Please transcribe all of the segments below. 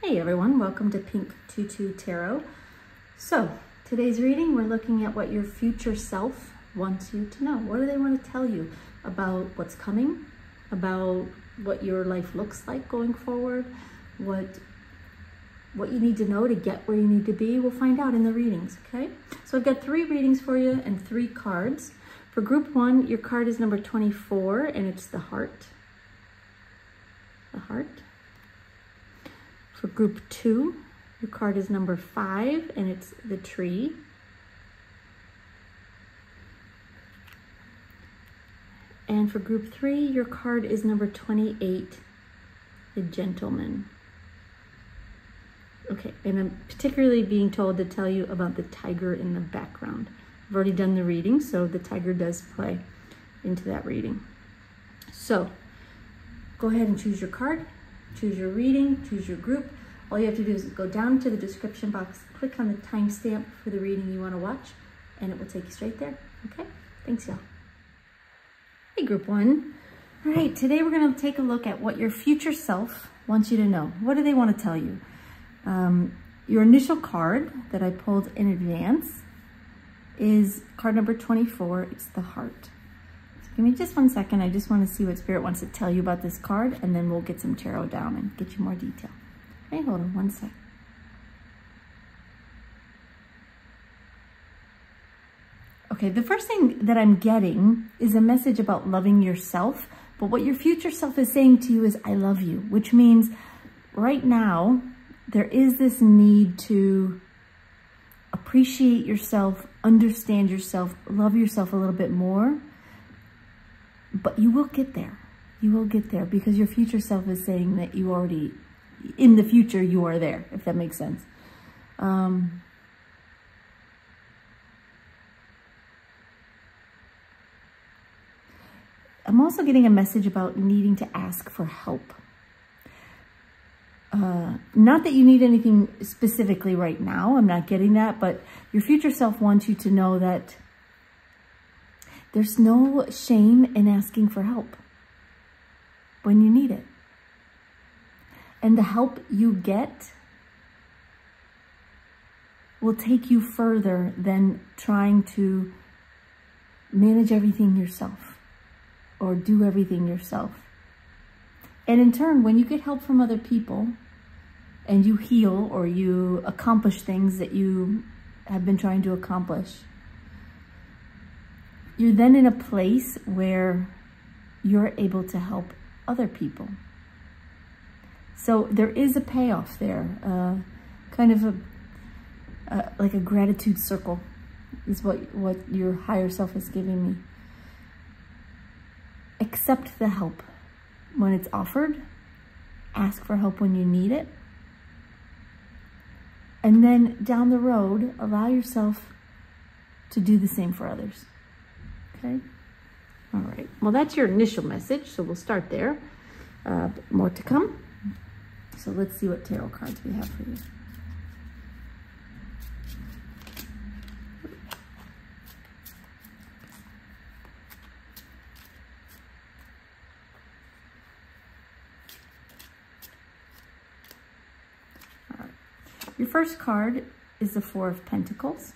Hey everyone, welcome to Pink Tutu Tarot. So, today's reading, we're looking at what your future self wants you to know. What do they want to tell you about what's coming, about what your life looks like going forward, what you need to know to get where you need to be? We'll find out in the readings, okay? So I've got 3 readings for you and 3 cards. For group 1, your card is number 24 and it's the heart. The heart. For group 2, your card is number 5 and it's the tree. And for group 3, your card is number 28, the gentleman. Okay, and I'm particularly being told to tell you about the tiger in the background. I've already done the reading, so the tiger does play into that reading. So, go ahead and choose your card, choose your reading, choose your group. All you have to do is go down to the description box, click on the timestamp for the reading you want to watch, and it will take you straight there. Okay? Thanks, y'all. Hey, group 1. All right, today we're going to take a look at what your future self wants you to know. What do they want to tell you? Your initial card that I pulled in advance is card number 24. It's the heart. So give me just 1 second. I just want to see what Spirit wants to tell you about this card, and then we'll get some tarot down and get you more detail. Okay, hold on 1 sec. Okay, the first thing that I'm getting is a message about loving yourself, but what your future self is saying to you is, I love you, which means right now, there is this need to appreciate yourself, understand yourself, love yourself a little bit more, but you will get there. You will get there because your future self is saying that you already, in the future, you are there, if that makes sense. I'm also getting a message about needing to ask for help. Not that you need anything specifically right now, I'm not getting that, but your future self wants you to know that there's no shame in asking for help when you need it. And the help you get will take you further than trying to manage everything yourself or do everything yourself. And in turn, when you get help from other people and you heal or you accomplish things that you have been trying to accomplish, you're then in a place where you're able to help other people. So there is a payoff there, kind of like a gratitude circle is what your higher self is giving me. Accept the help when it's offered, ask for help when you need it, and then down the road, allow yourself to do the same for others, okay? All right, well, that's your initial message, so we'll start there. More to come. So let's see what tarot cards we have for you. All right. Your first card is the 4 of Pentacles.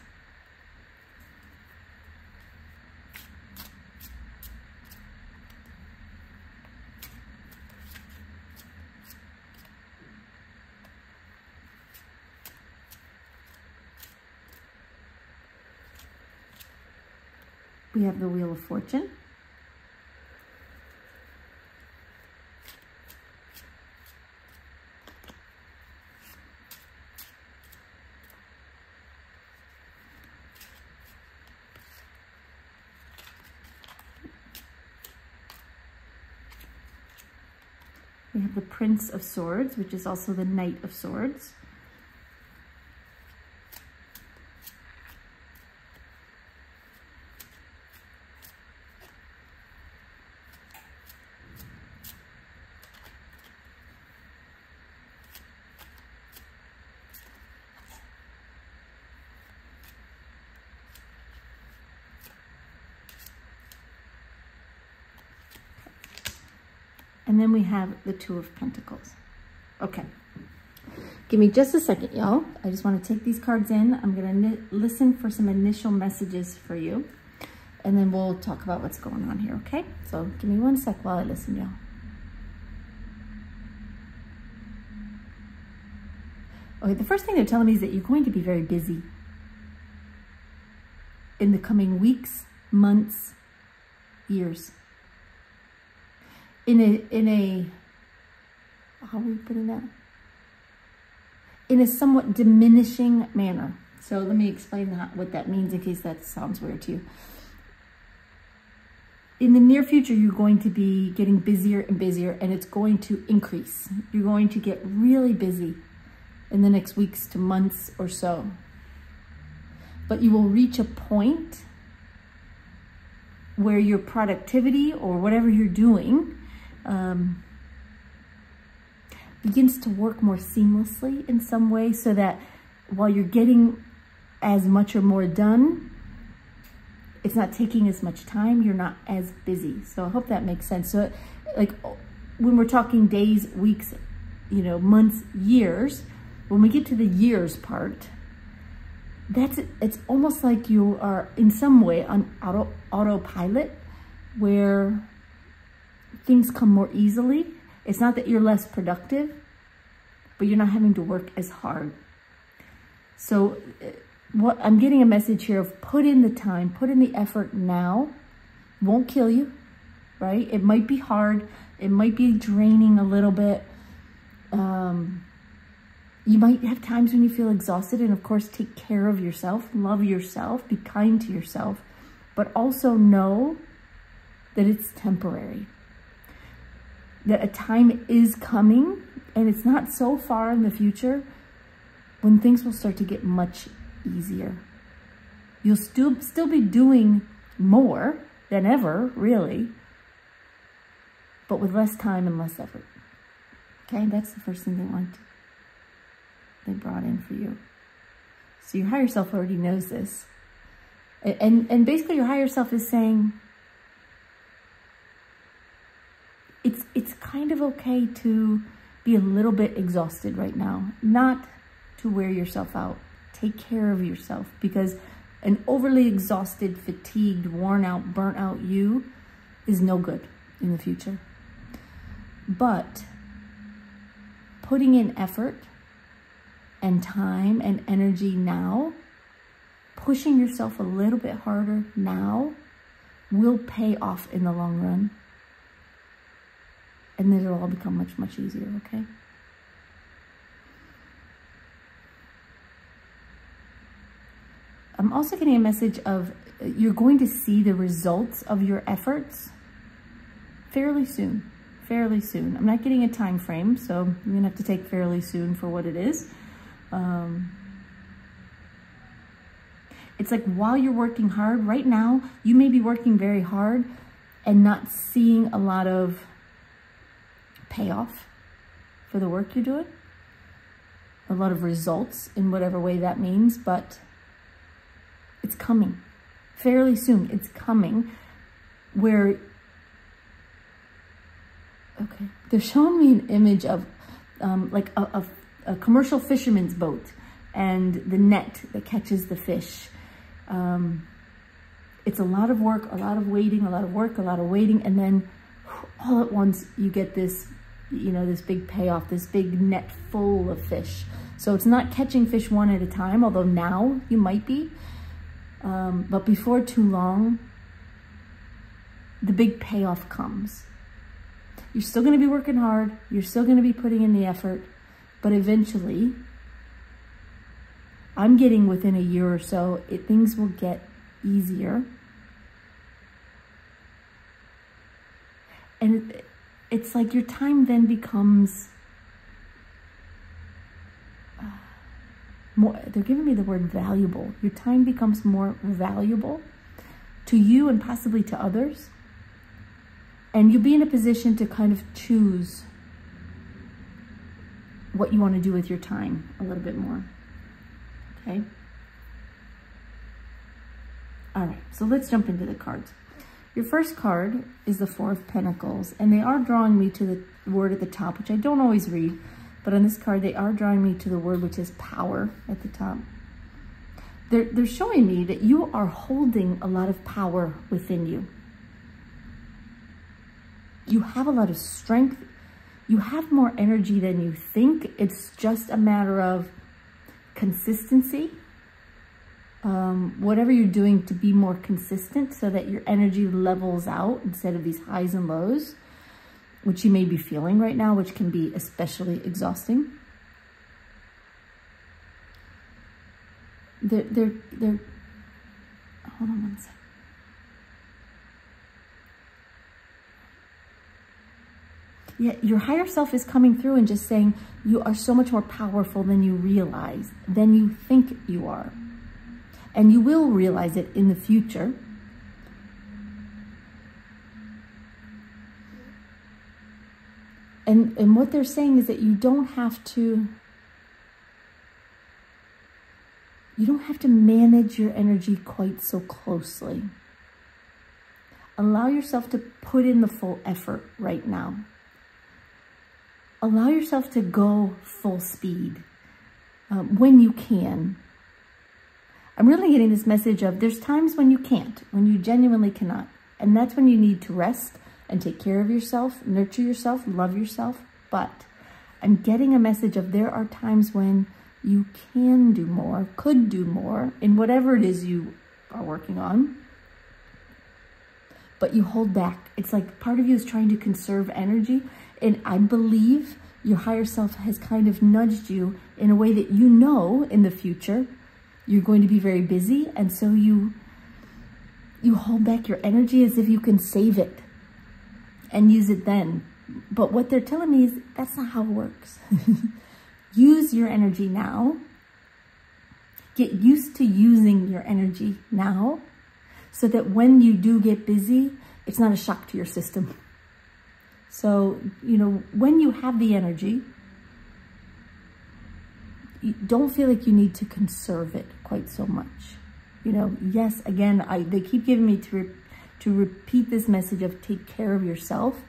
We have the Wheel of Fortune. We have the Prince of Swords, which is also the Knight of Swords. And then we have the 2 of Pentacles. Okay. Give me just a second, y'all. I just want to take these cards in. I'm going to listen for some initial messages for you, and then we'll talk about what's going on here, okay? So give me 1 sec while I listen, y'all. Okay, the first thing they're telling me is that you're going to be very busy in the coming weeks, months, years. In a how are we putting that? In a somewhat diminishing manner. So let me explain what that means in case that sounds weird to you. In the near future, you're going to be getting busier and busier, and it's going to increase. You're going to get really busy in the next weeks to months or so. But you will reach a point where your productivity or whatever you're doing begins to work more seamlessly in some way, so that while you're getting as much or more done, it's not taking as much time, you're not as busy. So I hope that makes sense. So like when we're talking days, weeks, you know, months, years, when we get to the years part, it's almost like you are in some way on autopilot, where things come more easily. It's not that you're less productive, but you're not having to work as hard. So what I'm getting a message here of put in the time, put in the effort now. Won't kill you, right? It might be hard. It might be draining a little bit. You might have times when you feel exhausted, and of course, take care of yourself, love yourself, be kind to yourself, but also know that it's temporary. That a time is coming, and it's not so far in the future, when things will start to get much easier. You'll still be doing more than ever, really, but with less time and less effort. Okay, that's the first thing they brought in for you. So your higher self already knows this. And basically your higher self is saying, it's kind of okay to be a little bit exhausted right now, not to wear yourself out. Take care of yourself, because an overly exhausted, fatigued, worn out, burnt out you is no good in the future. But putting in effort and time and energy now, pushing yourself a little bit harder now, will pay off in the long run. And then it'll all become much, much easier, okay? I'm also getting a message of you're going to see the results of your efforts fairly soon. Fairly soon. I'm not getting a time frame, so you're going to have to take fairly soon for what it is. It's like while you're working hard, right now, you may be working very hard and not seeing a lot of payoff for the work you're doing. A lot of results in whatever way that means, but it's coming. Fairly soon, it's coming where, okay, they're showing me an image of like a commercial fisherman's boat and the net that catches the fish. It's a lot of work, a lot of waiting, a lot of work, a lot of waiting, and then all at once you get this, you know, this big payoff, this big net full of fish. So it's not catching fish one at a time, although now you might be. But before too long, the big payoff comes. You're still going to be working hard. You're still going to be putting in the effort. But eventually, I'm getting within a year or so, things will get easier. And it's like your time then becomes more, they're giving me the word valuable. Your time becomes more valuable to you and possibly to others. And you'll be in a position to kind of choose what you want to do with your time a little bit more. Okay? All right, so let's jump into the cards. Your first card is the Four of Pentacles, and they are drawing me to the word at the top, which I don't always read. But on this card, they are drawing me to the word, which is power at the top. They're showing me that you are holding a lot of power within you. You have a lot of strength. You have more energy than you think. It's just a matter of consistency. Whatever you're doing to be more consistent so that your energy levels out instead of these highs and lows, which you may be feeling right now, which can be especially exhausting. They're hold on one second. Yeah, your higher self is coming through and just saying you are so much more powerful than you realize, than you think you are. And you will realize it in the future. And what they're saying is that you don't have to manage your energy quite so closely. Allow yourself to put in the full effort right now. Allow yourself to go full speed when you can. I'm really getting this message of there's times when you can't, when you genuinely cannot. And that's when you need to rest and take care of yourself, nurture yourself, love yourself. But I'm getting a message of there are times when you can do more, could do more in whatever it is you are working on. But you hold back. It's like part of you is trying to conserve energy. And I believe your higher self has kind of nudged you in a way that you know in the future you're going to be very busy. And so you hold back your energy as if you can save it and use it then. But what they're telling me is that's not how it works. Use your energy now. Get used to using your energy now so that when you do get busy, it's not a shock to your system. So, you know, when you have the energy, you don't feel like you need to conserve it quite so much. You know, yes, again, they keep giving me to repeat this message of take care of yourself.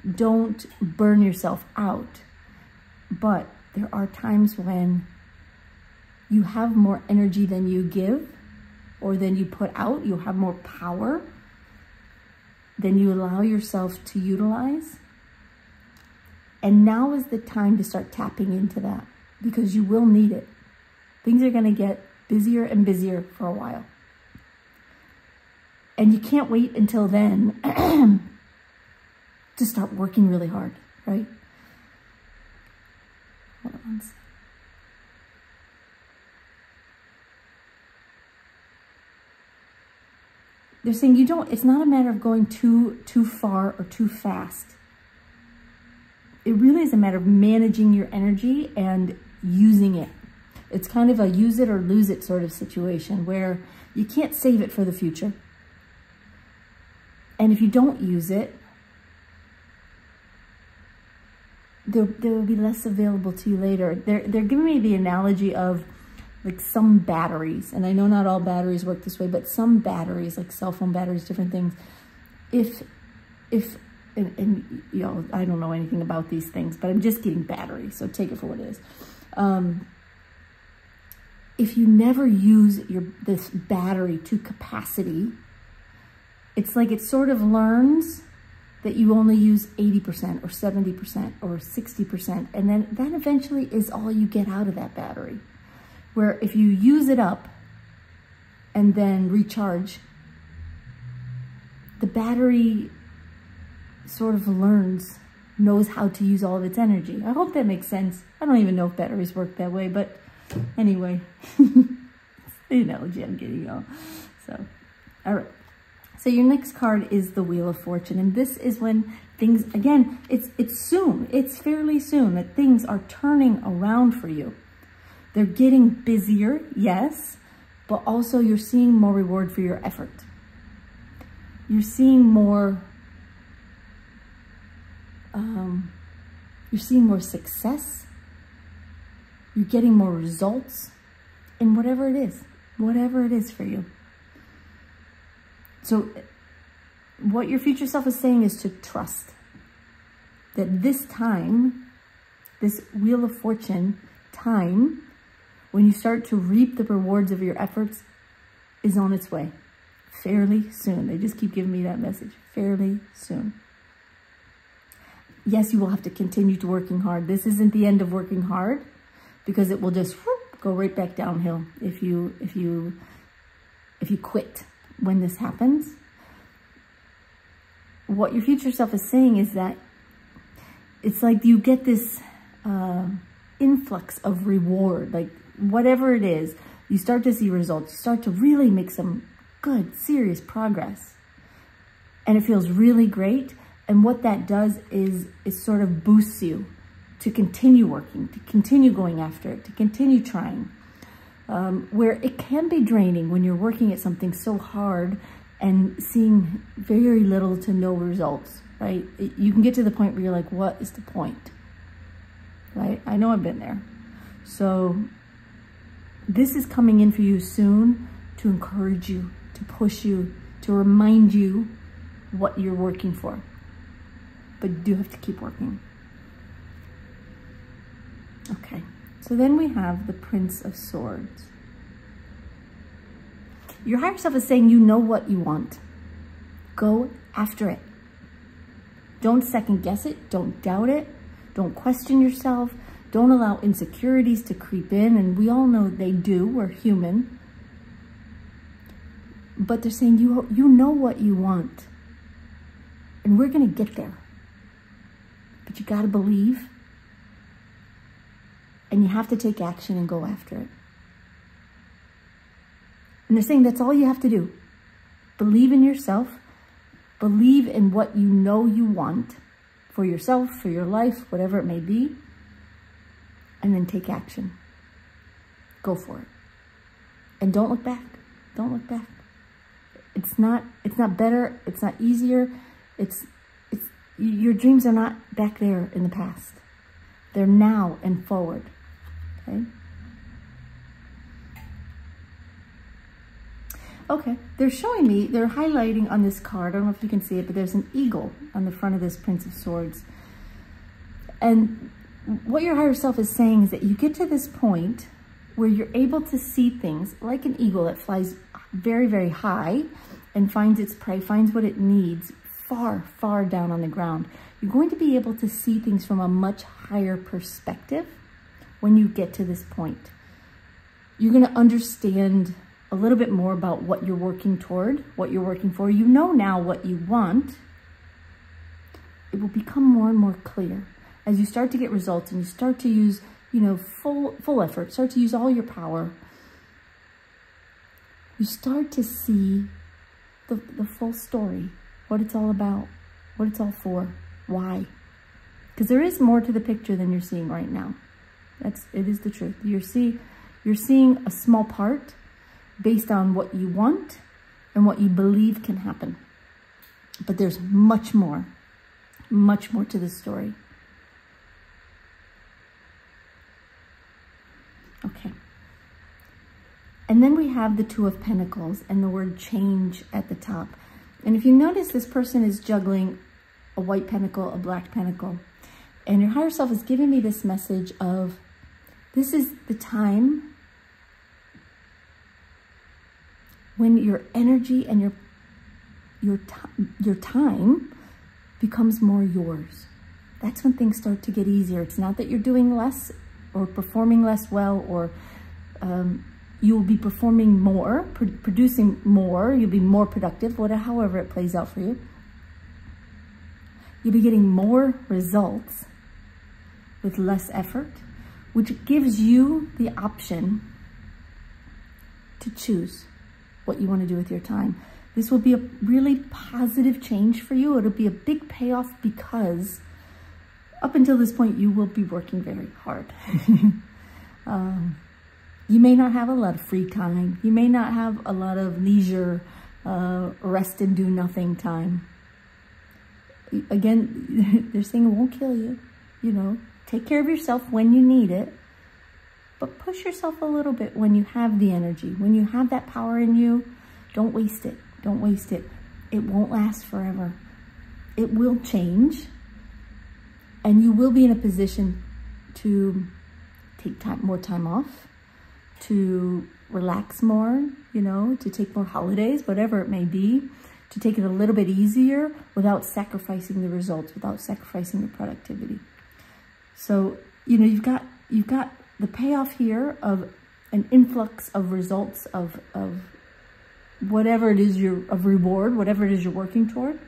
Don't burn yourself out. But there are times when you have more energy than you give or than you put out. You have more power than you allow yourself to utilize. And now is the time to start tapping into that because you will need it. Things are going to get busier and busier for a while. And you can't wait until then to start working really hard, right? Hold on. They're saying it's not a matter of going too far or too fast. It really is a matter of managing your energy and using it. It's kind of a use it or lose it sort of situation where you can't save it for the future. And if you don't use it, there will be less available to you later. They're giving me the analogy of like some batteries, and I know not all batteries work this way, but some batteries, like cell phone batteries, different things, and you know, I don't know anything about these things, but I'm just getting batteries, so take it for what it is. If you never use this battery to capacity, it's like it sort of learns that you only use 80% or 70% or 60, and then that eventually is all you get out of that battery. Where if you use it up and then recharge, the battery sort of knows how to use all of its energy. I hope that makes sense. I don't even know if batteries work that way, but anyway, the analogy I'm getting y'all. So, all right. So your next card is the Wheel of Fortune, and this is when things, again, it's soon. It's fairly soon that things are turning around for you. They're getting busier, yes, but also you're seeing more reward for your effort. You're seeing more, success. You're getting more results in whatever it is for you. So what your future self is saying is to trust that this time this Wheel of Fortune time, when you start to reap the rewards of your efforts, is on its way fairly soon. They just keep giving me that message, fairly soon. Yes, you will have to continue to working hard. This isn't the end of working hard, because it will just go right back downhill if you quit when this happens. What your future self is saying is that it's like you get this influx of reward, like whatever it is, you start to see results. You start to really make some good, serious progress. And it feels really great. And what that does is it sort of boosts you to continue working, to continue going after it, to continue trying. Where it can be draining when you're working at something so hard and seeing very little to no results, right? You can get to the point where you're like, what is the point? Right? I know I've been there. So this is coming in for you soon to encourage you, to push you, to remind you what you're working for. But you do have to keep working. Okay, so then we have the Prince of Swords. Your higher self is saying you know what you want. Go after it. Don't second guess it. Don't doubt it. Don't question yourself. Don't allow insecurities to creep in. And we all know they do. We're human. But they're saying you know what you want. And we're going to get there. But you got to believe. And you have to take action and go after it. And they're saying that's all you have to do. Believe in yourself. Believe in what you know you want for yourself, for your life, whatever it may be. And then take action. Go for it. And don't look back. Don't look back. It's not better. It's not easier. Your dreams are not back there in the past. They're now and forward. Okay? Okay, they're showing me, they're highlighting on this card, I don't know if you can see it, but there's an eagle on the front of this Prince of Swords. And what your higher self is saying is that you get to this point where you're able to see things like an eagle that flies very, very high and finds its prey, finds what it needs far, far down on the ground. You're going to be able to see things from a much higher perspective when you get to this point. You're going to understand a little bit more about what you're working toward, what you're working for. You know now what you want. It will become more and more clear as you start to get results and you start to use, full effort, start to use all your power. You start to see the full story, what it's all about, what it's all for, why. Because there is more to the picture than you're seeing right now. It is the truth. You're seeing a small part based on what you want and what you believe can happen. But there's much more to the story. Okay. And then we have the Two of Pentacles and the word change at the top. And if you notice, this person is juggling a white pentacle, a black pentacle. And your higher self is giving me this message of, this is the time when your energy and your time becomes more yours. That's when things start to get easier. It's not that you're doing less or performing less well, or you will be performing more, producing more, you'll be more productive, however it plays out for you. You'll be getting more results with less effort, which gives you the option to choose what you want to do with your time. This will be a really positive change for you. It'll be a big payoff because up until this point, you will be working very hard. You may not have a lot of free time. You may not have a lot of leisure, rest and do nothing time. Again, they're saying it won't kill you. Take care of yourself when you need it. But push yourself a little bit when you have the energy. When you have that power in you, don't waste it. Don't waste it. It won't last forever. It will change. And you will be in a position to take more time off, to relax more, you know, to take more holidays, whatever it may be, to take it a little bit easier without sacrificing the results, without sacrificing the productivity. So, you know, you've got the payoff here of an influx of results of whatever it is of reward, whatever it is you're working toward.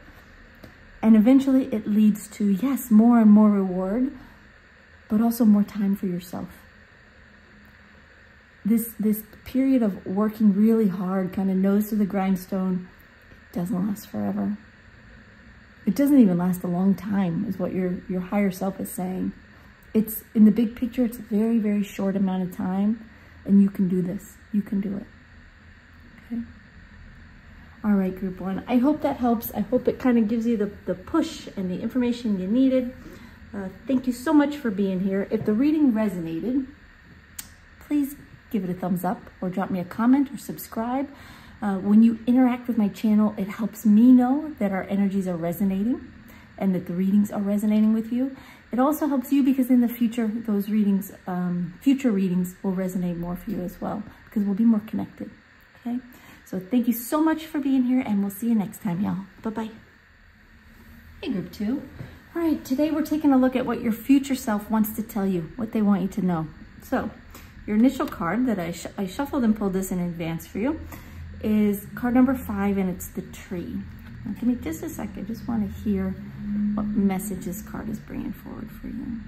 And eventually it leads to, yes, more and more reward, but also more time for yourself. This period of working really hard, kind of nose to the grindstone, it doesn't last forever. It doesn't even last a long time, is what your higher self is saying. It's, in the big picture, it's a very, very short amount of time, and you can do this. You can do it. Okay? All right, group one. I hope that helps. I hope it kind of gives you the push and the information you needed. Thank you so much for being here. If the reading resonated, please give it a thumbs up or drop me a comment or subscribe. When you interact with my channel, it helps me know that our energies are resonating and that the readings are resonating with you. It also helps you because in the future, those readings, future readings will resonate more for you as well because we'll be more connected, okay? So thank you so much for being here, and we'll see you next time, y'all. Bye-bye. Hey, group two. All right, today we're taking a look at what your future self wants to tell you, what they want you to know. So your initial card that I shuffled and pulled this in advance for you is card number 5, and it's the tree. Now, give me just a second. I just want to hear what message this card is bringing forward for you.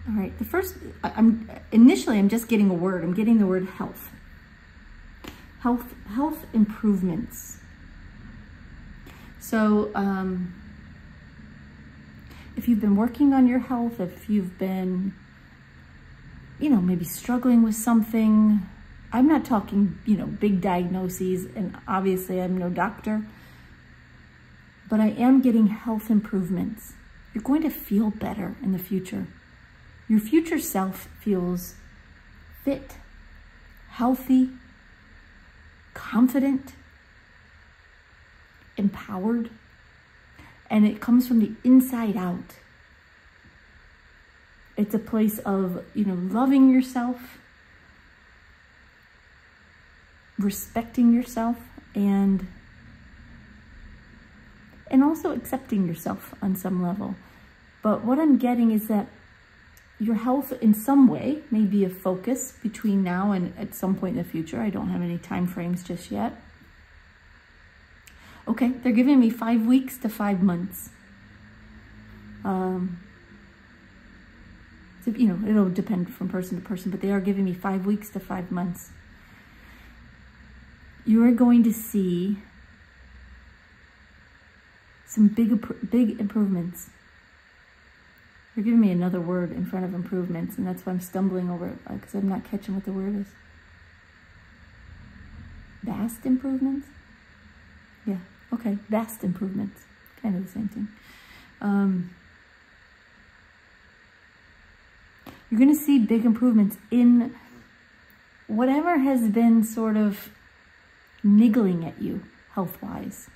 All right, the first, initially I'm just getting a word. I'm getting the word health. Health improvements. So if you've been working on your health, if you've been, you know, maybe struggling with something, I'm not talking, you know, big diagnoses, and obviously I'm no doctor, but I am getting health improvements. You're going to feel better in the future. Your future self feels fit, healthy, confident, empowered, and it comes from the inside out. It's a place of, you know, loving yourself, respecting yourself, and also accepting yourself on some level. But what I'm getting is that your health in some way may be a focus between now and at some point in the future. I don't have any time frames just yet. Okay, they're giving me 5 weeks to 5 months. So, you know, it'll depend from person to person, but they are giving me 5 weeks to 5 months. You are going to see some big improvements. They're giving me another word in front of improvements, and that's why I'm stumbling over it, because I'm not catching what the word is. Vast improvements? Yeah, okay, vast improvements. Kind of the same thing. You're going to see big improvements in whatever has been sort of niggling at you health-wise.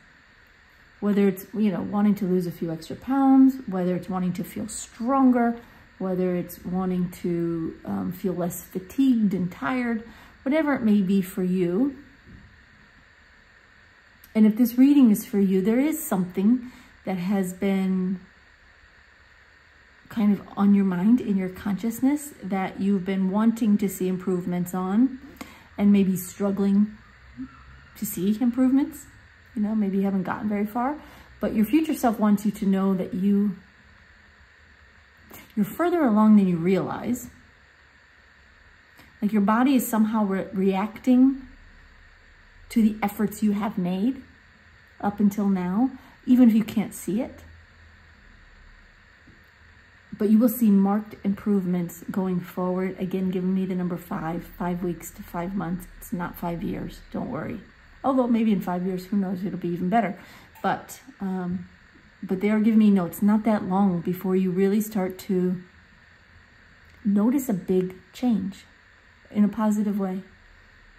Whether it's, you know, wanting to lose a few extra pounds, whether it's wanting to feel stronger, whether it's wanting to feel less fatigued and tired, whatever it may be for you. And if this reading is for you, there is something that has been kind of on your mind, in your consciousness, that you've been wanting to see improvements on and maybe struggling to see improvements. You know, maybe you haven't gotten very far, but your future self wants you to know that you're further along than you realize. Like your body is somehow reacting to the efforts you have made up until now, even if you can't see it. But you will see marked improvements going forward. Again, giving me the number 5, 5 weeks to 5 months. It's not 5 years, don't worry. Although maybe in 5 years, who knows, it'll be even better. But they are giving me, no, it's not that long before you really start to notice a big change in a positive way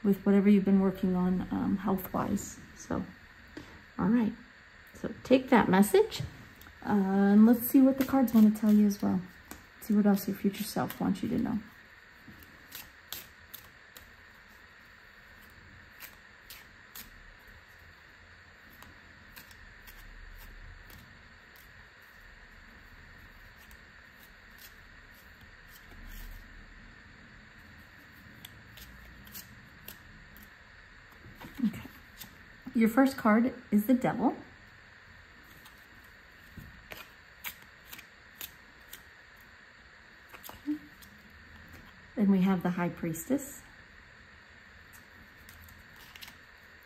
with whatever you've been working on health-wise. So, all right. So take that message, and let's see what the cards want to tell you as well. See what else your future self wants you to know. Okay. Your first card is the Devil. Okay. Then we have the High Priestess.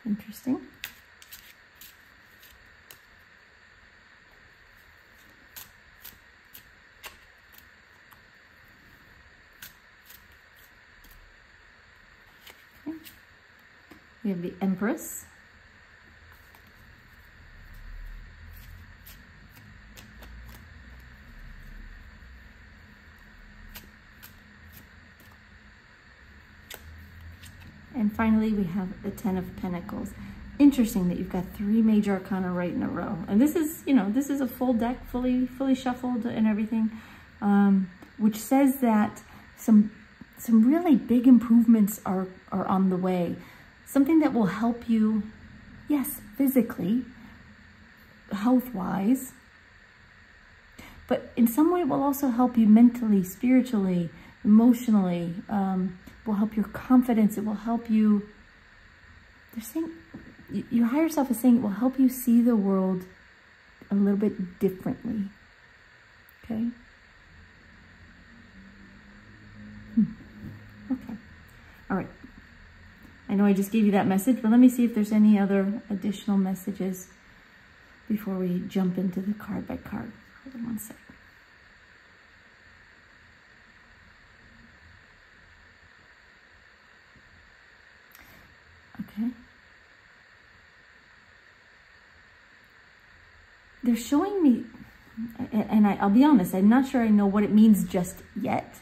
Interesting. Okay. We have the Empress. And finally, we have the Ten of Pentacles. Interesting that you've got 3 major arcana right in a row. And this is, you know, this is a full deck, fully shuffled and everything, which says that some really big improvements are on the way. Something that will help you, yes, physically, health-wise, but in some way it will also help you mentally, spiritually, emotionally, will help your confidence. It will help you, they're saying, your higher self is saying it will help you see the world a little bit differently, okay? Okay, all right. I know I just gave you that message, but let me see if there's any other additional messages before we jump into the card by card. Hold on one second. Okay. They're showing me, and I'll be honest, I'm not sure I know what it means just yet.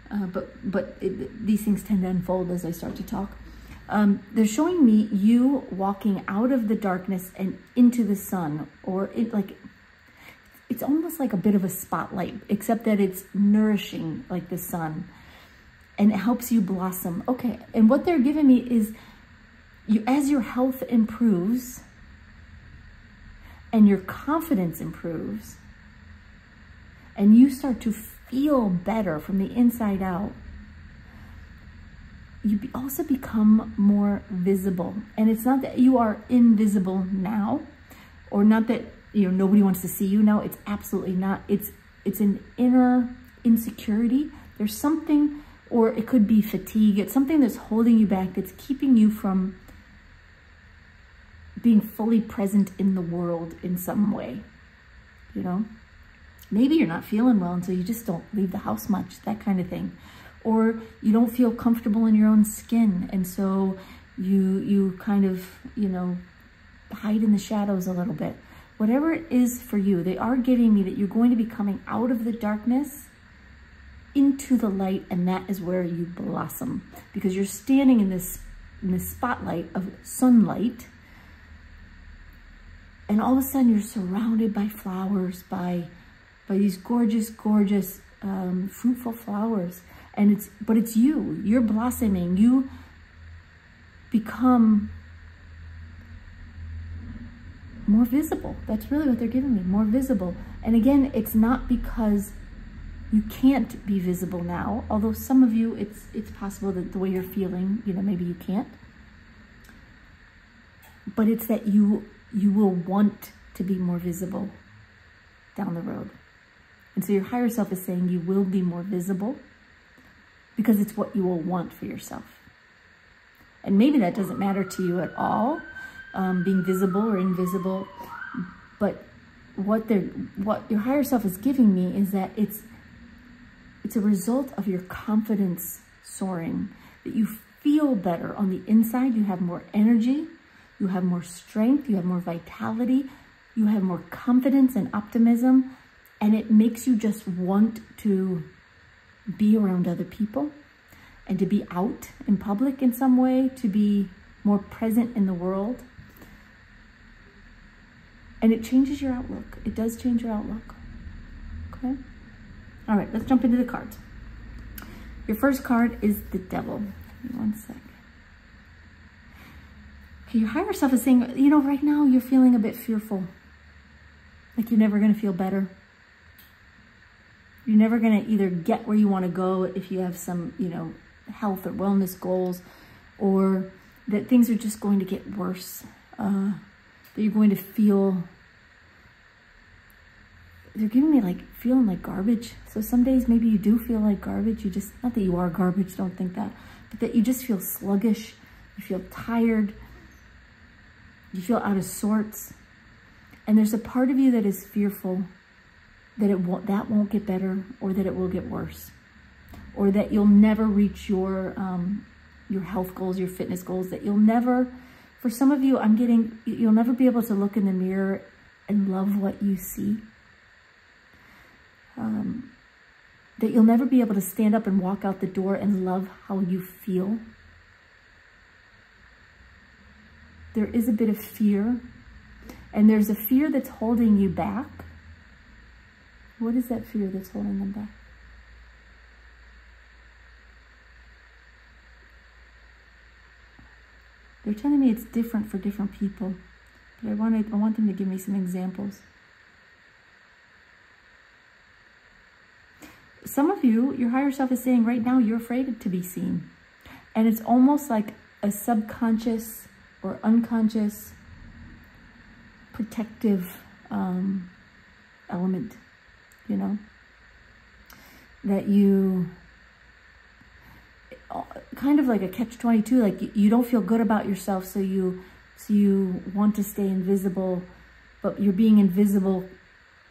But these things tend to unfold as I start to talk. They're showing me you walking out of the darkness and into the sun, or it's almost like a bit of a spotlight, except that it's nourishing like the sun, and it helps you blossom. Okay, and what they're giving me is, as your health improves and your confidence improves, and you start to feel better from the inside out, you also become more visible. And it's not that you are invisible now, or not that, you know, nobody wants to see you now. It's absolutely not. It's an inner insecurity. There's something, or it could be fatigue. It's something that's holding you back, that's keeping you from being fully present in the world in some way, you know? Maybe you're not feeling well, and so you just don't leave the house much, that kind of thing. Or you don't feel comfortable in your own skin, and so you kind of, you know, hide in the shadows a little bit. Whatever it is for you, they are giving me that you're going to be coming out of the darkness into the light, and that is where you blossom, because you're standing in this spotlight of sunlight, and all of a sudden you're surrounded by flowers, by these gorgeous, gorgeous, fruitful flowers. And it's you're blossoming. You become more visible. That's really what they're giving me, more visible. And again, it's not because you can't be visible now, although some of you, it's possible that the way you're feeling, you know, maybe you can't. But it's that you will want to be more visible down the road. And so your higher self is saying you will be more visible because it's what you will want for yourself. And maybe that doesn't matter to you at all, being visible or invisible. But what your higher self is giving me is that it's a result of your confidence soaring, that you feel better on the inside. You have more energy, you have more strength, you have more vitality, you have more confidence and optimism. And it makes you just want to be around other people and to be out in public in some way, to be more present in the world. And it changes your outlook. It does change your outlook. Okay? All right, let's jump into the cards. Your first card is the Devil. Give me 1 sec. Okay, your higher self is saying, you know, right now you're feeling a bit fearful. Like you're never going to feel better. You're never going to either get where you want to go if you have some, you know, health or wellness goals, or that things are just going to get worse. That you're going to feel, they're giving me like feeling like garbage. So some days maybe you do feel like garbage. You just, not that you are garbage, don't think that, but that you just feel sluggish. You feel tired. You feel out of sorts. And there's a part of you that is fearful that that won't get better, or that it will get worse, or that you'll never reach your health goals, your fitness goals, that you'll never, for some of you, you'll never be able to look in the mirror and love what you see. That you'll never be able to stand up and walk out the door and love how you feel. There is a bit of fear, and there's a fear that's holding you back. What is that fear that's holding them back? They're telling me it's different for different people, but I want them to give me some examples. Some of you, your higher self is saying right now you're afraid to be seen. And it's almost like a subconscious or unconscious protective element, you know, that you, kind of like a catch-22, like you don't feel good about yourself, so you want to stay invisible, but your being invisible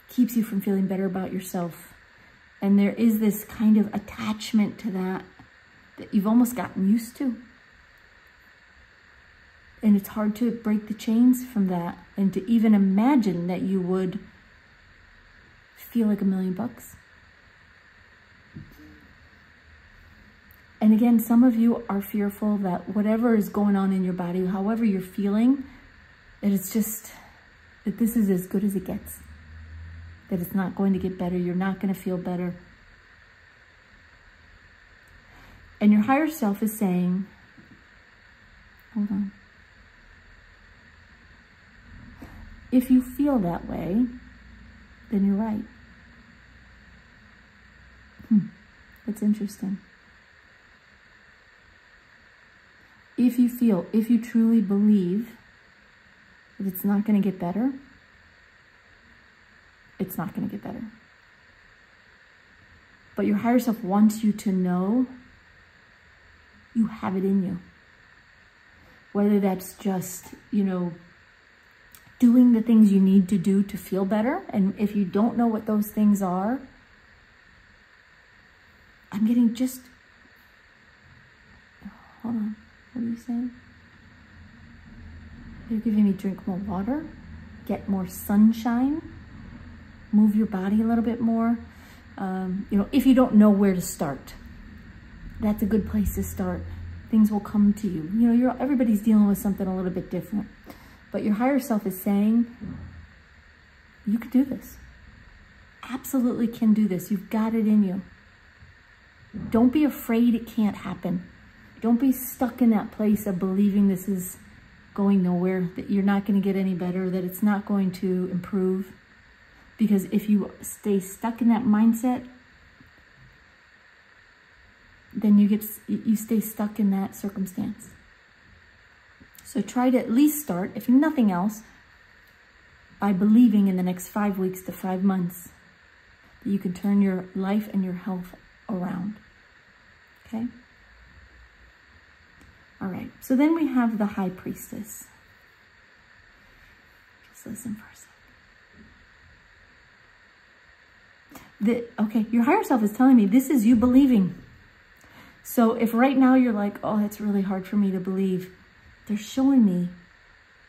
keeps you from feeling better about yourself. And there is this kind of attachment to that you've almost gotten used to. And it's hard to break the chains from that, and to even imagine that you would feel like $1 million. And again, some of you are fearful that whatever is going on in your body, however you're feeling, that it's just, that this is as good as it gets. That it's not going to get better. You're not going to feel better. And your higher self is saying, hold on. If you feel that way, then you're right. That's interesting. If you truly believe that it's not going to get better, it's not going to get better. But your higher self wants you to know you have it in you. Whether that's just, you know, doing the things you need to do to feel better. And if you don't know what those things are, I'm getting just, hold on, what are you saying? They're giving me drink more water, get more sunshine, move your body a little bit more. You know, if you don't know where to start, that's a good place to start. Things will come to you. You know, everybody's dealing with something a little bit different. But your higher self is saying, you can do this. Absolutely can do this. You've got it in you. Don't be afraid it can't happen. Don't be stuck in that place of believing this is going nowhere, that you're not going to get any better, that it's not going to improve. Because if you stay stuck in that mindset, then you stay stuck in that circumstance. So try to at least start, if nothing else, by believing in the next 5 weeks to 5 months that you can turn your life and your health around. Okay? All right. So then we have the High Priestess. Just listen for a second. Okay, your higher self is telling me this is you believing. So if right now you're like, oh, it's really hard for me to believe, they're showing me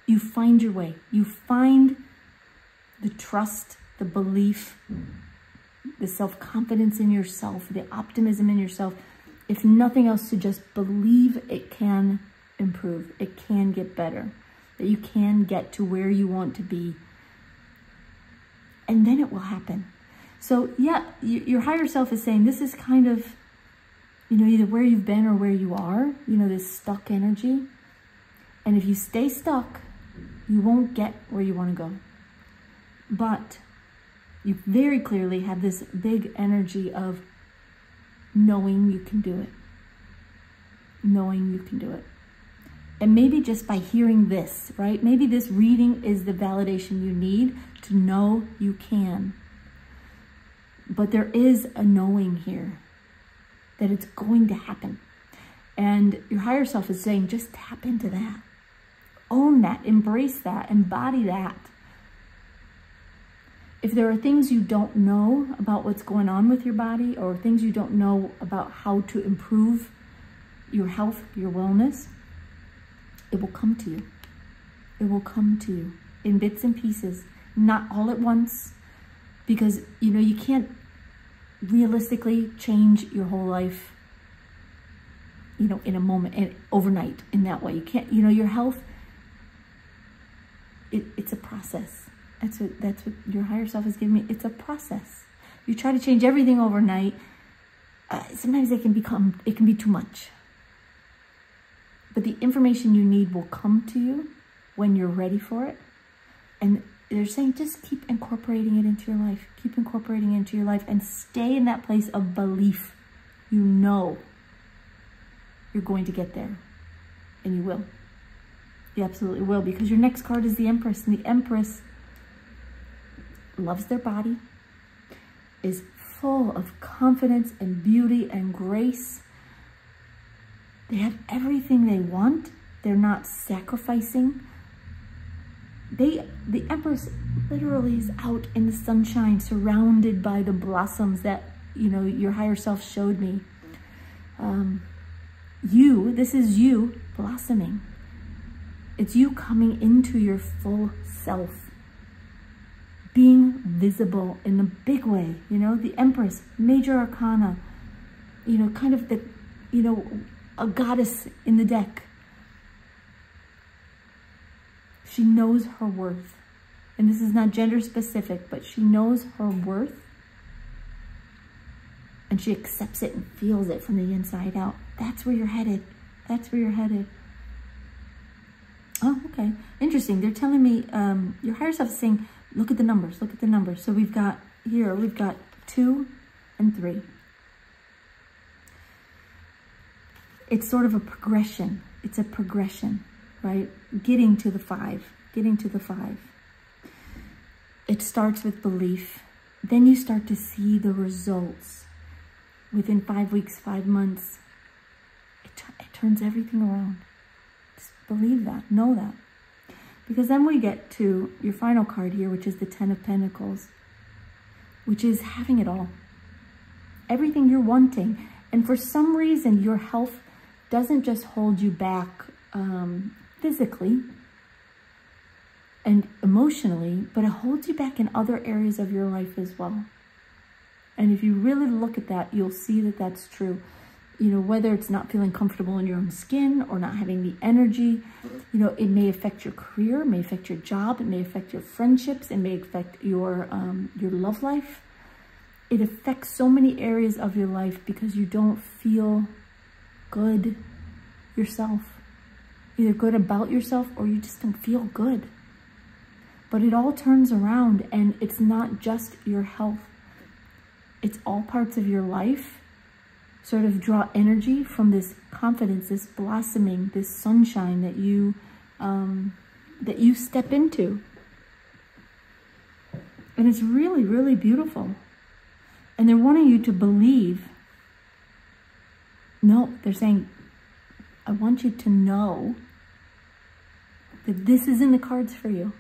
you find your way. You find the trust, the belief, the self-confidence in yourself, the optimism in yourself. If nothing else, to just believe it can improve. It can get better. That you can get to where you want to be. and then it will happen. So yeah, your higher self is saying this is kind of, you know, either where you've been or where you are, you know, this stuck energy. And if you stay stuck, you won't get where you want to go. But you very clearly have this big energy of knowing you can do it. Knowing you can do it. And maybe just by hearing this, right? Maybe this reading is the validation you need to know you can. But there is a knowing here that it's going to happen. And your higher self is saying, just tap into that. Own that, embrace that, embody that. If there are things you don't know about what's going on with your body, or things you don't know about how to improve your health, your wellness, it will come to you. It will come to you in bits and pieces, not all at once, because, you know, you can't realistically change your whole life, you know, in a moment and overnight in that way. You can't, you know, your health, it's a process. That's what your higher self is giving me. It's a process. You try to change everything overnight. Sometimes it can be too much. But the information you need will come to you when you're ready for it. And they're saying, just keep incorporating it into your life. Keep incorporating it into your life and stay in that place of belief. You know you're going to get there. And you will. You absolutely will, because your next card is the Empress. And the Empress loves their body, is full of confidence and beauty and grace. They have everything they want. They're not sacrificing. The Empress literally is out in the sunshine, surrounded by the blossoms that, you know, your higher self showed me. This is you blossoming. It's you coming into your full self, being visible in a big way. You know, the Empress, major arcana, you know, kind of the, you know, a goddess in the deck. She knows her worth. And this is not gender specific, but she knows her worth. And she accepts it and feels it from the inside out. That's where you're headed. That's where you're headed. Oh, okay. Interesting. They're telling me, your higher self is saying, look at the numbers. Look at the numbers. So we've got 2 and 3. It's sort of a progression. It's a progression, right? Getting to the 5. Getting to the 5. It starts with belief. Then you start to see the results. Within 5 weeks, 5 months, it turns everything around. Just believe that. Know that. Because then we get to your final card here, which is the 10 of Pentacles, which is having it all. Everything you're wanting. And for some reason, your health doesn't just hold you back physically and emotionally, but it holds you back in other areas of your life as well. And if you really look at that, you'll see that that's true. You know, whether it's not feeling comfortable in your own skin or not having the energy, you know, it may affect your career, it may affect your job, it may affect your friendships, it may affect your love life. It affects so many areas of your life because you don't feel good yourself. Either good about yourself or you just don't feel good. But it all turns around, and it's not just your health. It's all parts of your life sort of draw energy from this confidence, this blossoming, this sunshine that you step into. And it's really, really beautiful. And they're wanting you to believe. No, they're saying, I want you to know that this is in the cards for you.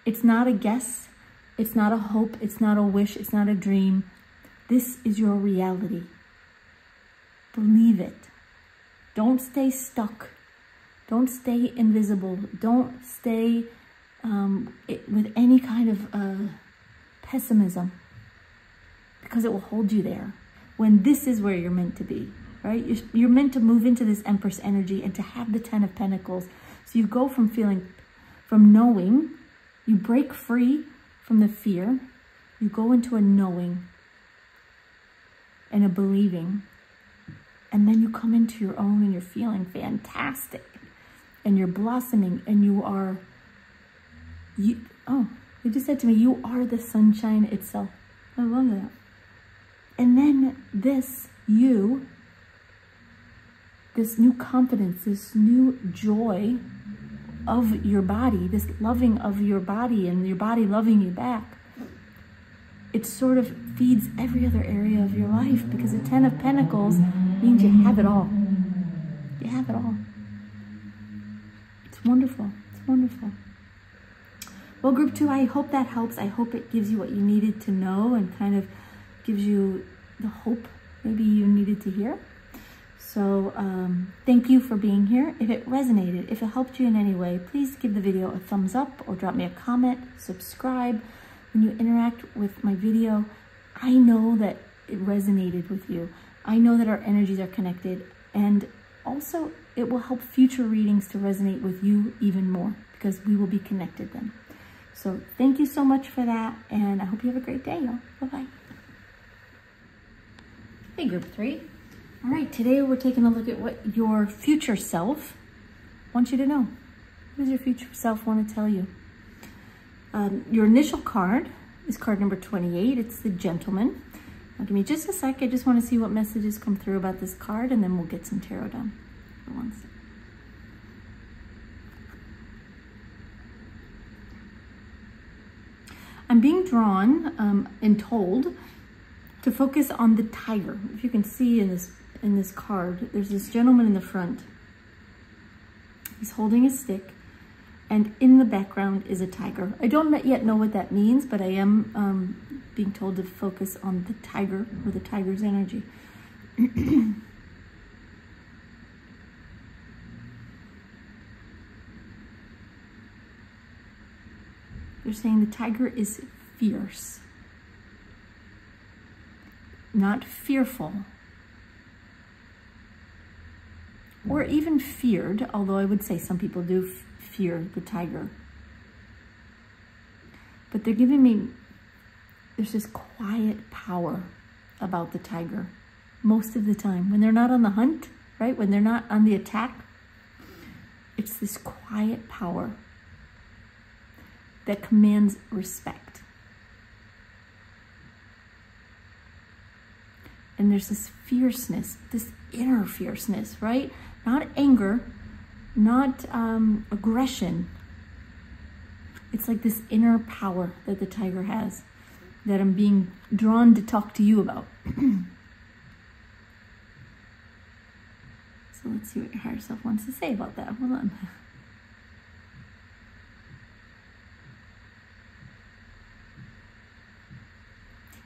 It's not a guess. It's not a hope. It's not a wish. It's not a dream. This is your reality. Believe it. Don't stay stuck. Don't stay invisible. Don't stay with any kind of pessimism, because it will hold you there when this is where you're meant to be, right? You're meant to move into this Empress energy and to have the 10 of Pentacles. So you go from knowing, you break free from the fear, you go into a knowing and a believing, and then you come into your own and you're feeling fantastic and you're blossoming and they just said to me, you are the sunshine itself. I love that. And then this new confidence, this new joy of your body, this loving of your body and your body loving you back, it sort of feeds every other area of your life, because the 10 of Pentacles means you have it all. You have it all. It's wonderful. It's wonderful. Well, group 2, I hope that helps. I hope it gives you what you needed to know and kind of gives you the hope maybe you needed to hear. So thank you for being here. If it resonated, if it helped you in any way, please give the video a thumbs up or drop me a comment, subscribe. When you interact with my video, I know that it resonated with you. I know that our energies are connected, and also it will help future readings to resonate with you even more, because we will be connected then. So thank you so much for that, and I hope you have a great day, y'all. Bye-bye. Hey, group 3. All right, today we're taking a look at what your future self wants you to know. What does your future self want to tell you? Your initial card is card number 28. It's the Gentleman. Now, give me just a sec. I just want to see what messages come through about this card, and then we'll get some tarot done. For 1 sec. I'm being drawn and told to focus on the tiger. If you can see in this card, there's this gentleman in the front. He's holding a stick, and in the background is a tiger. I don't yet know what that means, but I am being told to focus on the tiger, or the tiger's energy. They're saying the tiger is fierce, not fearful, or even feared, although I would say some people do fear the tiger. But they're giving me, there's this quiet power about the tiger most of the time. When they're not on the hunt, right? When they're not on the attack, it's this quiet power that commands respect. And there's this fierceness, this inner fierceness, right? Not anger, not aggression. It's like this inner power that the tiger has that I'm being drawn to talk to you about. So let's see what your higher self wants to say about that. Hold on.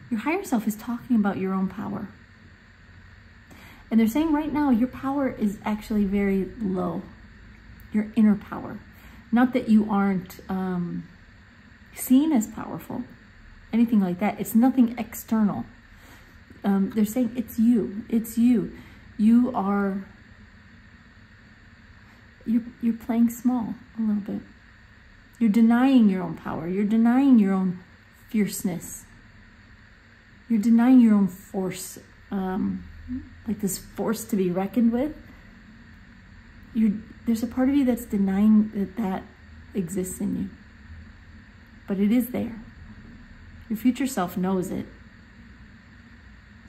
Your higher self is talking about your own power. And they're saying right now your power is actually very low. Your inner power. Not that you aren't seen as powerful, anything like that. It's nothing external. They're saying it's you. It's you. You are, you're playing small a little bit. You're denying your own power. You're denying your own fierceness. You're denying your own force, like this force to be reckoned with. There's a part of you that's denying that exists in you. But it is there. Your future self knows it.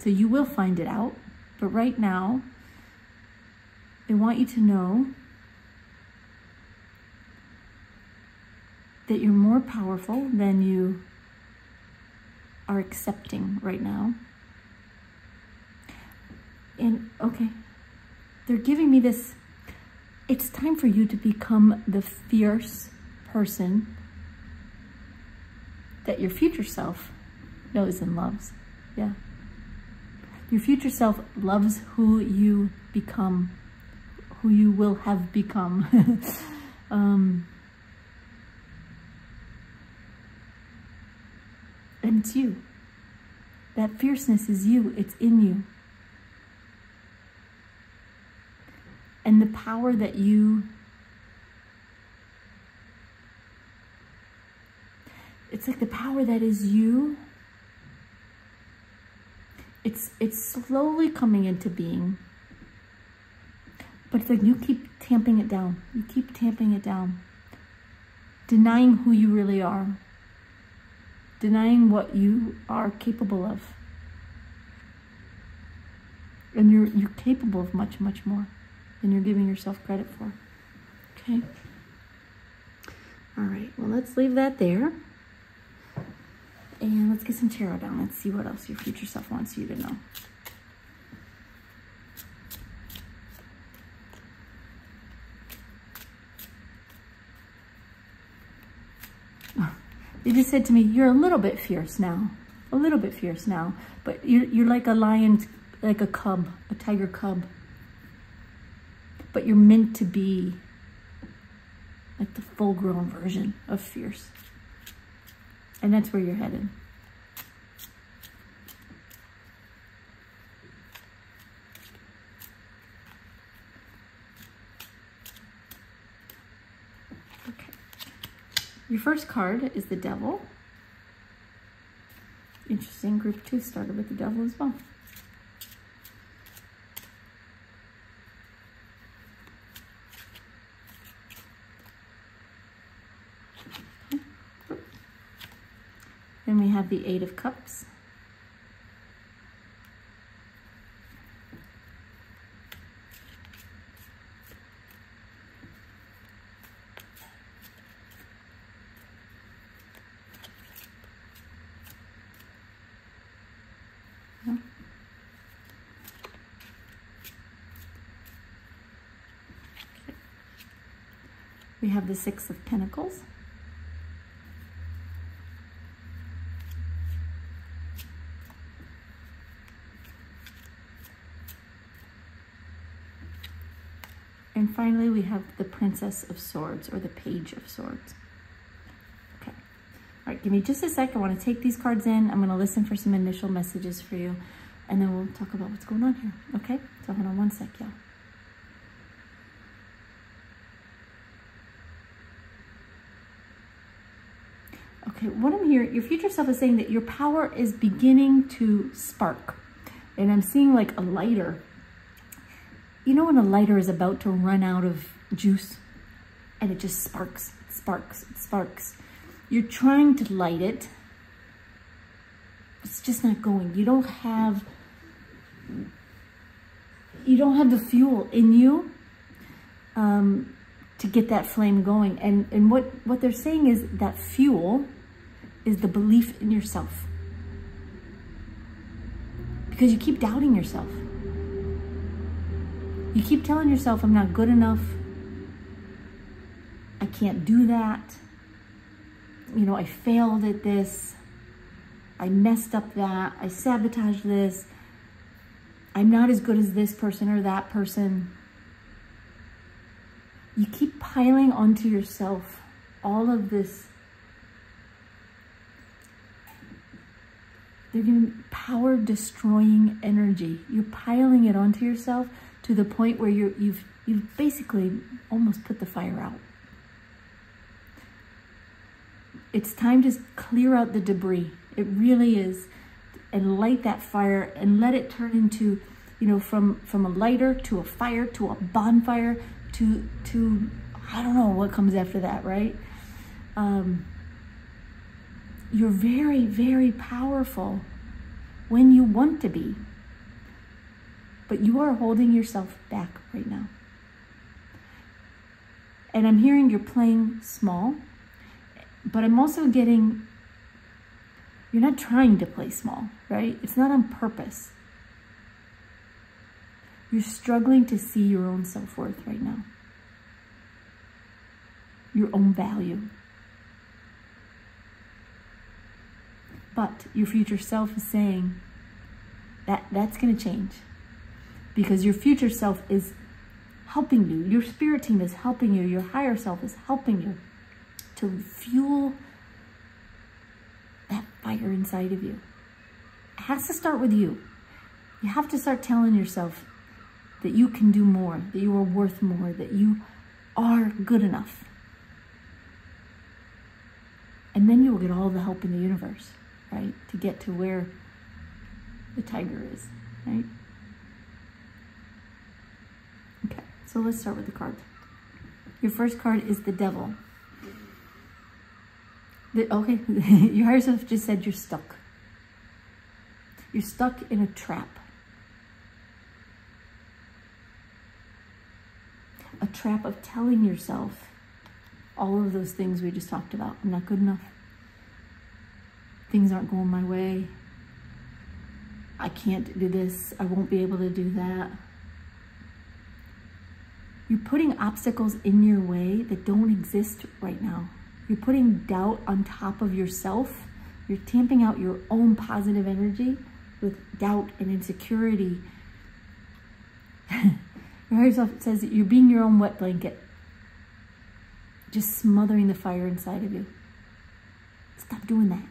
So you will find it out. But right now, they want you to know that you're more powerful than you are accepting right now. And okay, they're giving me this, it's time for you to become the fierce person that your future self knows and loves. Yeah. Your future self loves who you become, who you will have become. And it's you. That fierceness is you. It's in you. And the power that it's like the power that is you, it's slowly coming into being. But it's like you keep tamping it down. You keep tamping it down. Denying who you really are. Denying what you are capable of. And you're capable of much, much more than you're giving yourself credit for. Okay? All right, well, let's leave that there. And let's get some tarot down. Let's see what else your future self wants you to know. They just said to me, you're a little bit fierce now. A little bit fierce now. But you're like a lion, like a cub, a tiger cub. But you're meant to be like the full-grown version of fierce. And that's where you're headed. Okay. Your first card is the Devil. Interesting, group 2 started with the Devil as well. Then we have the 8 of Cups. We have the 6 of Pentacles. And finally, we have the Princess of Swords, or the Page of Swords. Okay. All right, give me just a sec. I want to take these cards in. I'm going to listen for some initial messages for you, and then we'll talk about what's going on here. Okay? So hold on one sec, y'all. Okay, what I'm hearing, your future self is saying that your power is beginning to spark. And I'm seeing like a lighter. You know when a lighter is about to run out of juice and it just sparks, sparks, sparks. You're trying to light it. It's just not going. You don't have the fuel in you to get that flame going. And what they're saying is that fuel is the belief in yourself. Because you keep doubting yourself. You keep telling yourself, I'm not good enough. I can't do that. You know, I failed at this. I messed up that. I sabotaged this. I'm not as good as this person or that person. You keep piling onto yourself all of this. They're giving power destroying energy. You're piling it onto yourself to the point where you've basically almost put the fire out. It's time to clear out the debris. It really is. And light that fire and let it turn into, you know, from a lighter to a fire to a bonfire to I don't know what comes after that, right? You're very, very powerful when you want to be. But you are holding yourself back right now. And I'm hearing you're playing small, but I'm also getting, you're not trying to play small, right? It's not on purpose. You're struggling to see your own self-worth right now. Your own value. But your future self is saying that that's going to change. Because your future self is helping you. Your spirit team is helping you. Your higher self is helping you to fuel that fire inside of you. It has to start with you. You have to start telling yourself that you can do more, that you are worth more, that you are good enough. And then you will get all the help in the universe, right? To get to where the tiger is, right? Okay, so let's start with the cards. Your first card is the Devil. Okay, your higher self just said you're stuck. You're stuck in a trap. A trap of telling yourself all of those things we just talked about. I'm not good enough. Things aren't going my way. I can't do this. I won't be able to do that. You're putting obstacles in your way that don't exist right now. You're putting doubt on top of yourself. You're tamping out your own positive energy with doubt and insecurity. Your higher self says that you're being your own wet blanket, just smothering the fire inside of you. Stop doing that.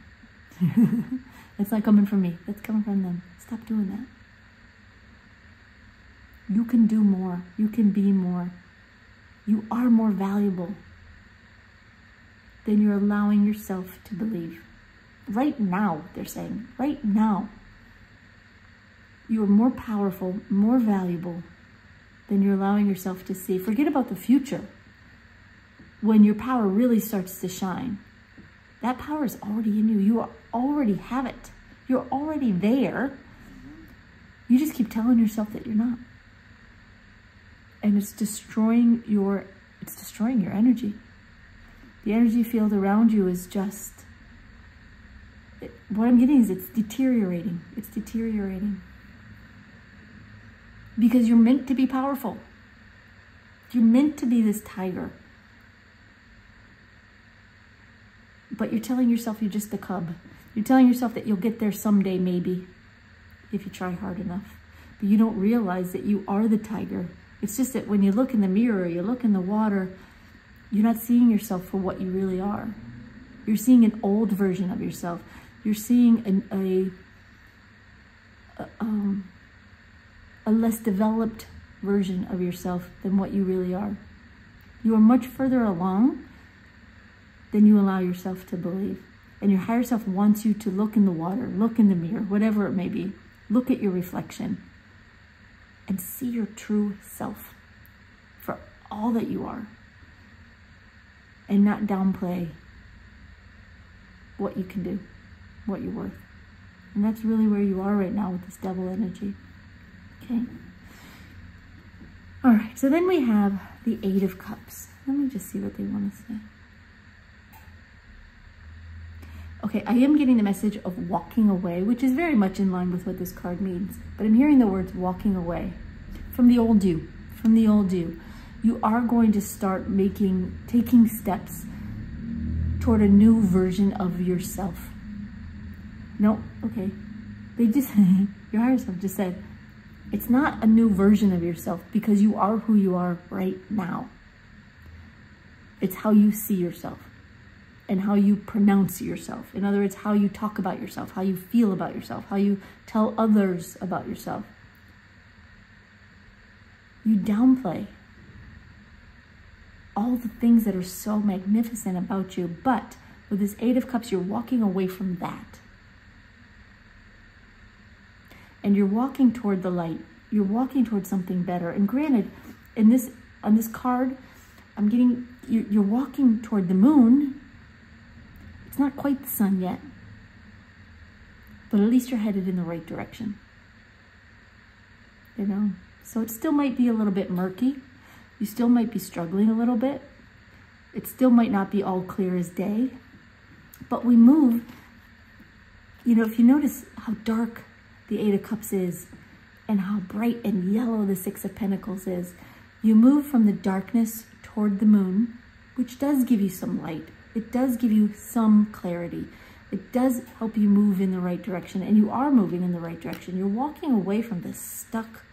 That's not coming from me. That's coming from them. Stop doing that. You can do more. You can be more. You are more valuable than you're allowing yourself to believe. Right now, they're saying, right now, you are more powerful, more valuable than you're allowing yourself to see. Forget about the future. When your power really starts to shine, that power is already in you. You already have it. You're already there. You just keep telling yourself that you're not. And it's destroying your energy. The energy field around you is just, what I'm getting is it's deteriorating. It's deteriorating. Because you're meant to be powerful. You're meant to be this tiger. But you're telling yourself you're just a cub. You're telling yourself that you'll get there someday, maybe, if you try hard enough. But you don't realize that you are the tiger. It's just that when you look in the mirror, you look in the water, you're not seeing yourself for what you really are. You're seeing an old version of yourself. You're seeing a less developed version of yourself than what you really are. You are much further along than you allow yourself to believe. And your higher self wants you to look in the water, look in the mirror, whatever it may be. Look at your reflection and see your true self for all that you are. And not downplay what you can do, what you're worth. And that's really where you are right now with this Devil energy. Okay. All right, so then we have the Eight of Cups. Let me just see what they want to say. Okay, I am getting the message of walking away, which is very much in line with what this card means. But I'm hearing the words walking away from the old you, from the old you. You are going to start taking steps toward a new version of yourself. No, okay. Your higher self just said, it's not a new version of yourself because you are who you are right now. It's how you see yourself and how you pronounce yourself. In other words, how you talk about yourself, how you feel about yourself, how you tell others about yourself. You downplay all the things that are so magnificent about you, but with this Eight of Cups, you're walking away from that. And you're walking toward the light. You're walking toward something better. And granted, on this card, I'm getting, you're walking toward the moon. It's not quite the sun yet. But at least you're headed in the right direction. You know? So it still might be a little bit murky. You still might be struggling a little bit. It still might not be all clear as day. But we move, you know, if you notice how dark the Eight of Cups is and how bright and yellow the Six of Pentacles is, you move from the darkness toward the moon, which does give you some light. It does give you some clarity. It does help you move in the right direction, and you are moving in the right direction. You're walking away from this stuck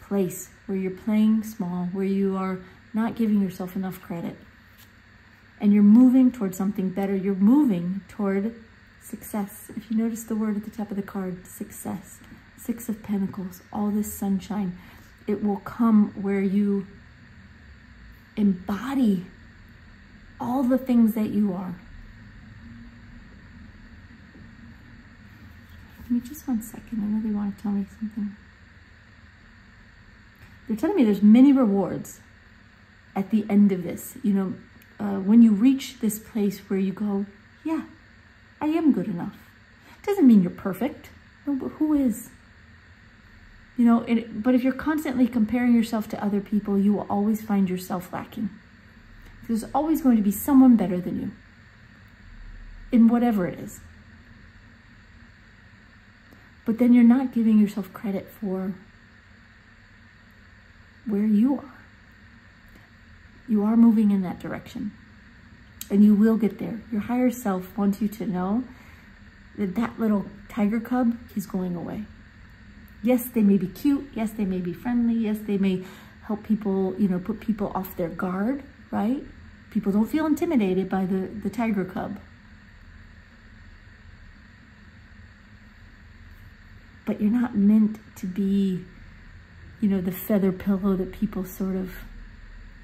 place where you're playing small, where you are not giving yourself enough credit. And you're moving toward something better. You're moving toward success. If you notice the word at the top of the card, success, Six of Pentacles, all this sunshine, it will come where you embody all the things that you are. me just 1 second. I know they want to tell me something. They're telling me there's many rewards at the end of this. You know, when you reach this place where you go, yeah, I am good enough. Doesn't mean you're perfect. No, but who is? You know, but if you're constantly comparing yourself to other people, you will always find yourself lacking. There's always going to be someone better than you in whatever it is. But then you're not giving yourself credit for where you are. You are moving in that direction, and you will get there. Your higher self wants you to know that that little tiger cub is going away. Yes, they may be cute. Yes, they may be friendly. Yes, they may help people, you know, put people off their guard, right? People don't feel intimidated by the tiger cub. But you're not meant to be, you know, the feather pillow that people sort of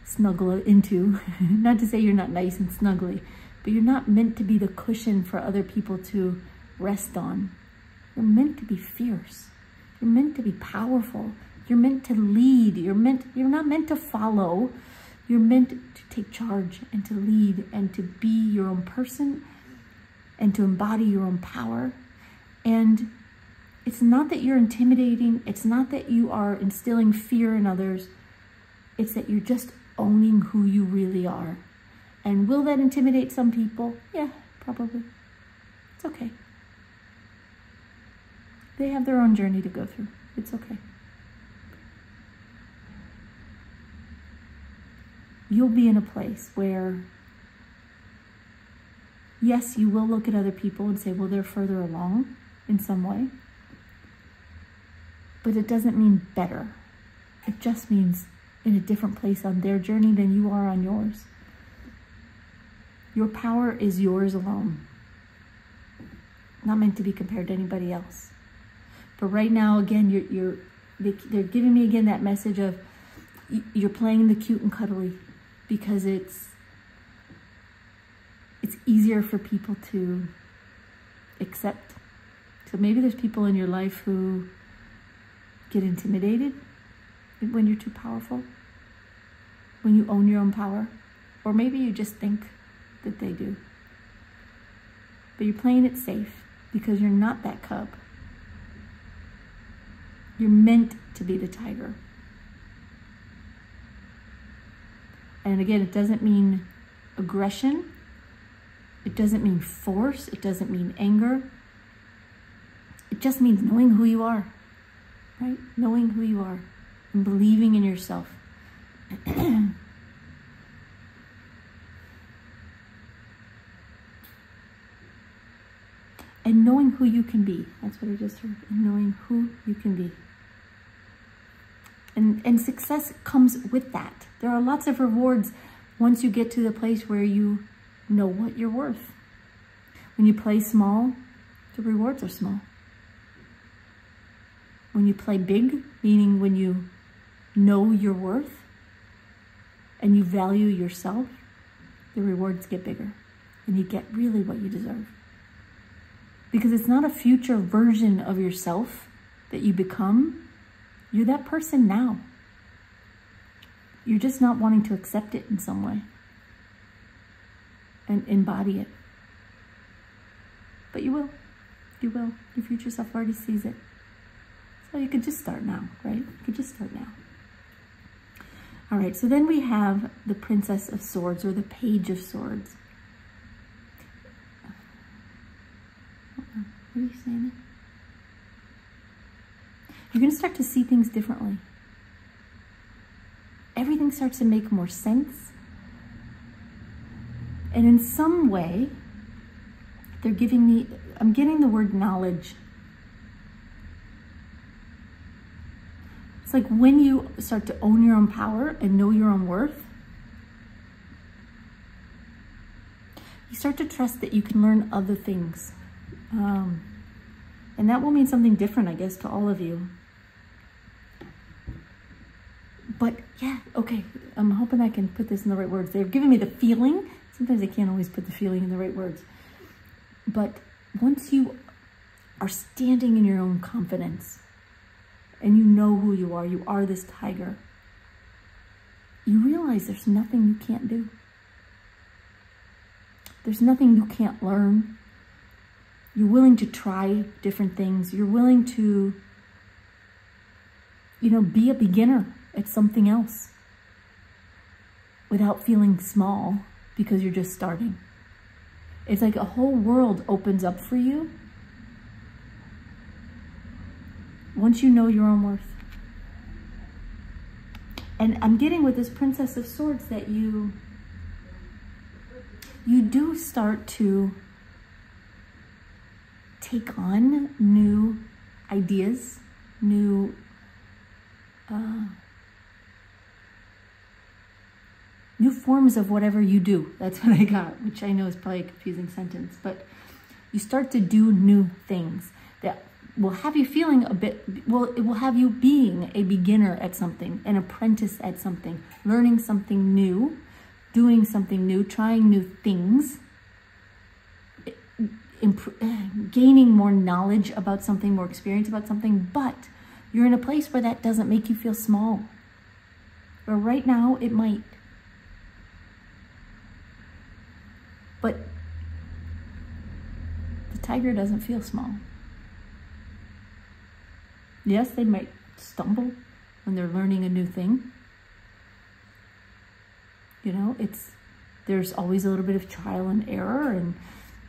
snuggle into. Not to say you're not nice and snuggly, but you're not meant to be the cushion for other people to rest on. You're meant to be fierce. You're meant to be powerful. You're meant to lead. You're not meant to follow. You're meant to take charge and to lead and to be your own person and to embody your own power. And it's not that you're intimidating. It's not that you are instilling fear in others. It's that you're just owning who you really are. And will that intimidate some people? Yeah, probably. It's okay. They have their own journey to go through. It's okay. You'll be in a place where, yes, you will look at other people and say, well, they're further along in some way. But it doesn't mean better. It just means in a different place on their journey than you are on yours. Your power is yours alone. Not meant to be compared to anybody else. But right now, again, they're giving me again that message of you're playing the cute and cuddly because it's easier for people to accept. So maybe there's people in your life who get intimidated when you're too powerful, when you own your own power, or maybe you just think that they do. But you're playing it safe because you're not that cub. You're meant to be the tiger. And again, it doesn't mean aggression. It doesn't mean force. It doesn't mean anger. It just means knowing who you are, right? Knowing who you are and believing in yourself. And knowing who you can be. That's what I just heard. And knowing who you can be. And success comes with that. There are lots of rewards once you get to the place where you know what you're worth. When you play small, the rewards are small. When you play big, meaning when you know your worth and you value yourself, the rewards get bigger and you get really what you deserve. Because it's not a future version of yourself that you become. You're that person now. You're just not wanting to accept it in some way and embody it. But you will. You will. Your future self already sees it. So you could just start now, right? You could just start now. All right, so then we have the Princess of Swords or the Page of Swords. What are you saying? You're going to start to see things differently. Everything starts to make more sense. And in some way, they're giving me, I'm getting the word knowledge. It's like when you start to own your own power and know your own worth, you start to trust that you can learn other things. And that will mean something different, I guess, to all of you. But yeah, okay, I'm hoping I can put this in the right words. They're giving me the feeling. Sometimes I can't always put the feeling in the right words. But once you are standing in your own confidence and you know who you are this tiger, you realize there's nothing you can't do. There's nothing you can't learn. You're willing to try different things. You're willing to, be a beginner at something else without feeling small because you're just starting. It's like a whole world opens up for you once you know your own worth. And I'm getting with this Princess of Swords that you do start to take on new ideas, new forms of whatever you do. That's what I got, which I know is probably a confusing sentence, but you start to do new things that will have you feeling it will have you being a beginner at something, an apprentice at something, learning something new, doing something new, trying new things, gaining more knowledge about something, more experience about something, but you're in a place where that doesn't make you feel small. Or right now, it might. But the tiger doesn't feel small. Yes, they might stumble when they're learning a new thing. There's always a little bit of trial and error and,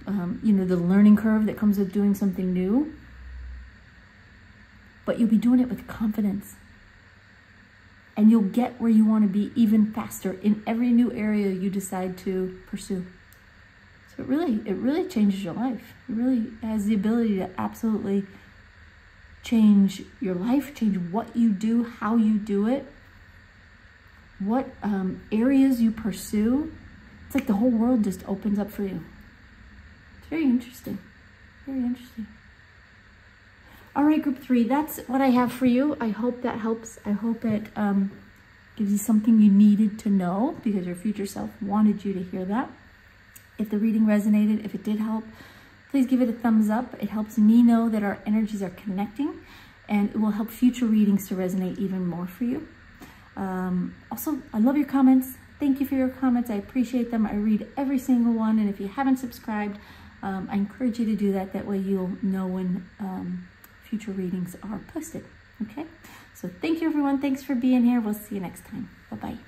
the learning curve that comes with doing something new. But you'll be doing it with confidence. And you'll get where you want to be even faster in every new area you decide to pursue. So it really changes your life. It really has the ability to absolutely change your life, change what you do, how you do it, what areas you pursue. It's like the whole world just opens up for you. It's very interesting. Very interesting. All right, group 3, that's what I have for you. I hope that helps. I hope it gives you something you needed to know because your future self wanted you to hear that. If the reading resonated, if it did help, please give it a thumbs up. It helps me know that our energies are connecting, and it will help future readings to resonate even more for you. Also, I love your comments. Thank you for your comments. I appreciate them. I read every single one, and if you haven't subscribed, I encourage you to do that. That way you'll know when future readings are posted. Okay? So thank you, everyone. Thanks for being here. We'll see you next time. Bye-bye.